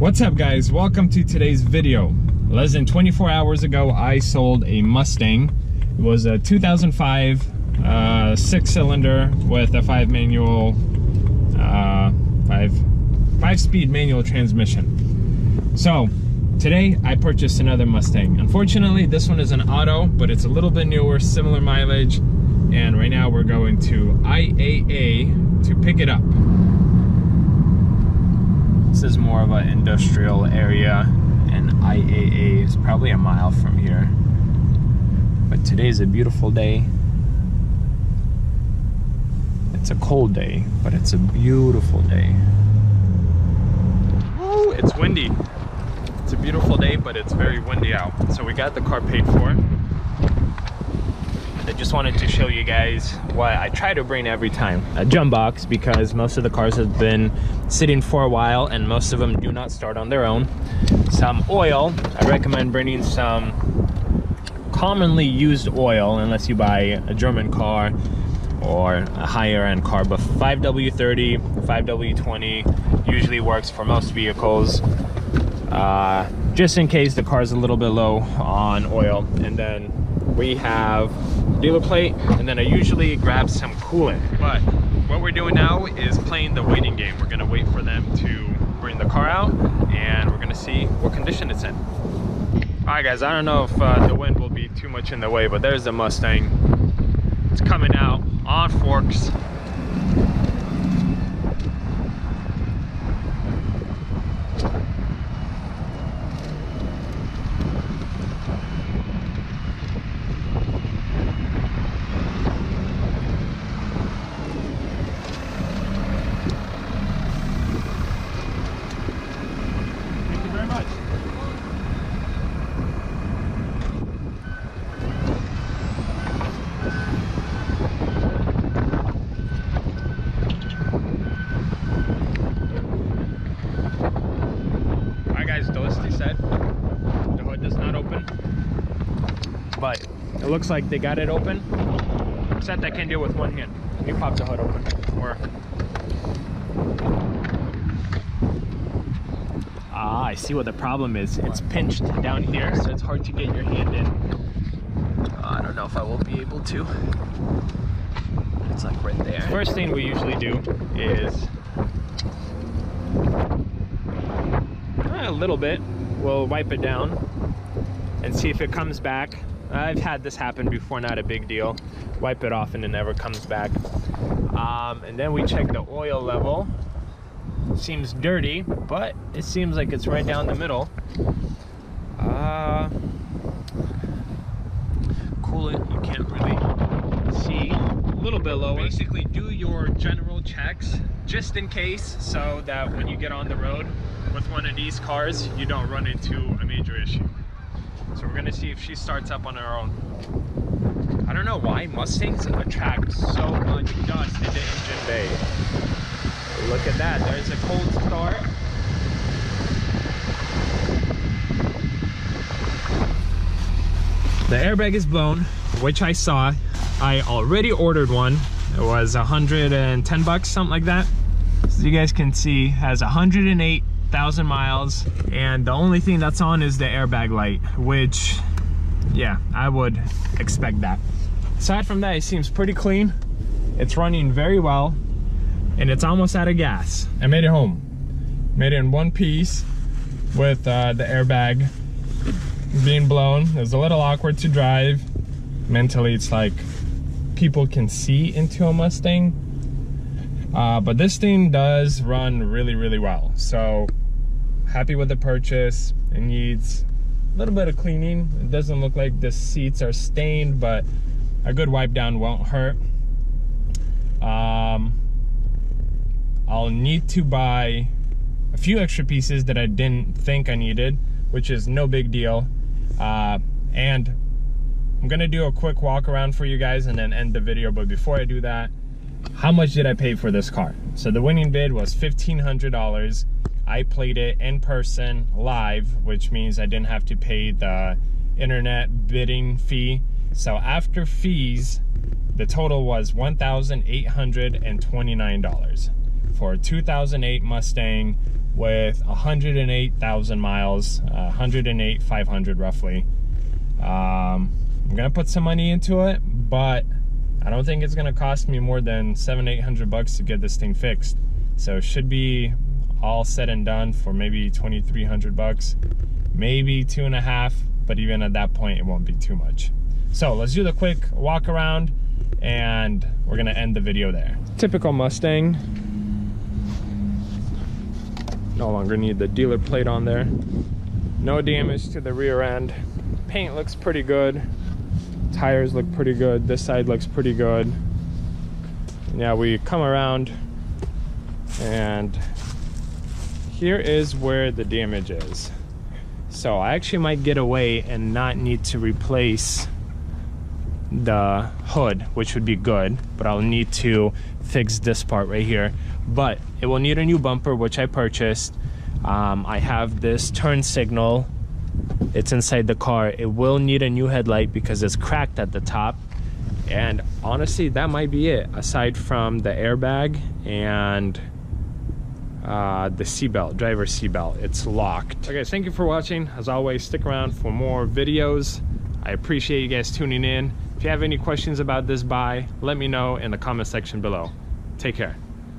What's up guys, welcome to today's video. Less than 24 hours ago I sold a Mustang. It was a 2005 6-cylinder with a 5-speed manual transmission. So today I purchased another Mustang. Unfortunately this one is an auto, but it's a little bit newer, similar mileage, and right now we're going to IAAI to pick it up. This is more of an industrial area, and IAAI is probably a mile from here. But today's a beautiful day. It's a cold day, but it's a beautiful day. Oh, it's windy. It's a beautiful day, but it's very windy out. So we got the car paid for. I just wanted to show you guys what I try to bring every time. A jump box, because most of the cars have been sitting for a while and most of them do not start on their own. Some oil. I recommend bringing some commonly used oil, unless you buy a German car or a higher end car, but 5W30, 5W20 usually works for most vehicles, just in case the car is a little bit low on oil. And then we have dealer plate, and then I usually grab some coolant. But what we're doing now is playing the waiting game. We're gonna wait for them to bring the car out, and we're gonna see what condition it's in. All right guys, I don't know if the wind will be too much in the way, but there's the Mustang. It's coming out on forks. The hood does not open, but it looks like they got it open, except I can do it with one hand. You pop the hood open, or I see what the problem is. It's pinched down here, so it's hard to get your hand in. I don't know if I will be able to. It's like right there. First thing we usually do is a little bit. We'll wipe it down and see if it comes back. I've had this happen before, not a big deal. Wipe it off and it never comes back. And then we check the oil level. Seems dirty, but it seems like it's right down the middle. Coolant, you can't really see. A little bit lower. Basically do your general checks just in case, so that when you get on the road with one of these cars, you don't run into a major issue. So we're gonna see if she starts up on her own. I don't know why Mustangs attract so much dust in the engine bay. Look at that, there's a cold start. The airbag is blown, which I saw. I already ordered one. It was 110 bucks, something like that. So you guys can see, has 108,000 miles, and the only thing that's on is the airbag light, which, yeah, I would expect that. Aside from that, it seems pretty clean. It's running very well, and it's almost out of gas. I made it home. Made it in one piece with the airbag being blown. It was a little awkward to drive. Mentally, it's like people can see into a Mustang. But this thing does run really, really well. So happy with the purchase. It needs a little bit of cleaning. It doesn't look like the seats are stained, but a good wipe down won't hurt. I'll need to buy a few extra pieces that I didn't think I needed, which is no big deal. And I'm gonna do a quick walk around for you guys and then end the video. But before I do that, how much did I pay for this car? So the winning bid was $1,500. I played it in person live, which means I didn't have to pay the internet bidding fee. So after fees, the total was $1,829 for a 2008 Mustang with 108,000 miles, 108,500 roughly. I'm gonna put some money into it, but I don't think it's gonna cost me more than $700-800 to get this thing fixed. So it should be all said and done for maybe $2,300, maybe 2.5, but even at that point, it won't be too much. So let's do the quick walk around and we're gonna end the video there. Typical Mustang. No longer need the dealer plate on there. No damage to the rear end. Paint looks pretty good. Tires look pretty good. This side looks pretty good. Now we come around and here is where the damage is. So I actually might get away and not need to replace the hood, which would be good, but I'll need to fix this part right here. But it will need a new bumper, which I purchased. I have this turn signal. It's inside the car. It will need a new headlight because it's cracked at the top. And honestly, that might be it, aside from the airbag and the seatbelt, driver seatbelt. It's locked. Okay, thank you for watching. As always, stick around for more videos. I appreciate you guys tuning in. If you have any questions about this buy, let me know in the comment section below. Take care.